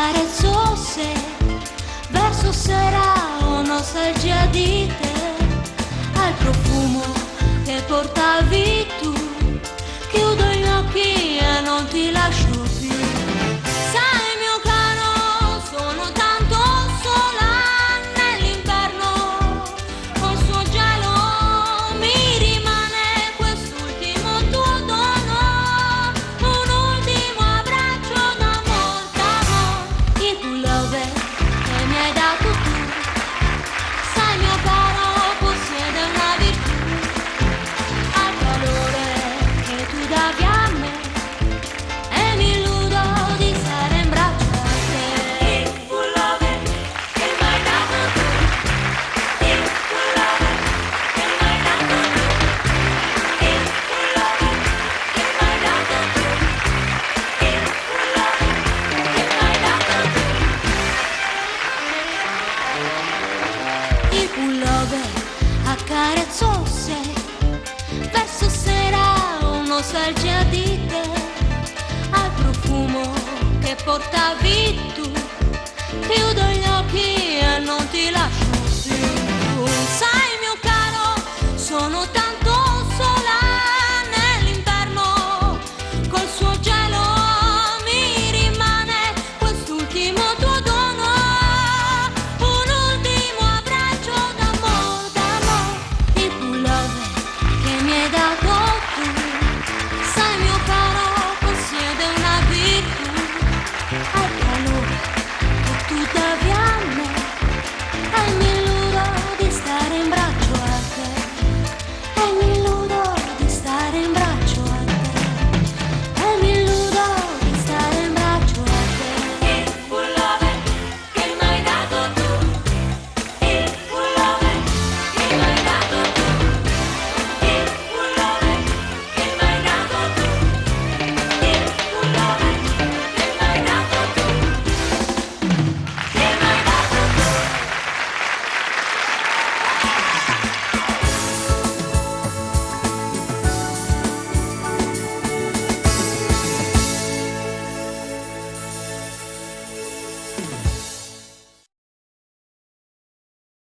accarezzo se verso sera ho nostalgia di te, al profumo che portavi tu, chiudo gli occhi e non ti lascio più. Sai mio caro, sono tanto sola nell'inverno, col suo gelo mi rimane quest'ultimo tuo dono, un ultimo abbraccio d'amor, d'amor, il pullover che mi hai dato tu. Sai mio caro, possiede una virtù, al calore che tu davi a me, e mi illudo di stare in braccio a te. Il pullover che mi hai dato tu, il pullover che mi hai dato tu, il pullover che mi hai dato tu, il pullover che mi hai dato tu. Il pullover accarezzo se verso sera ho nostalgia di te, al profumo che portavi tu, chiudo gli occhi e non ti lascio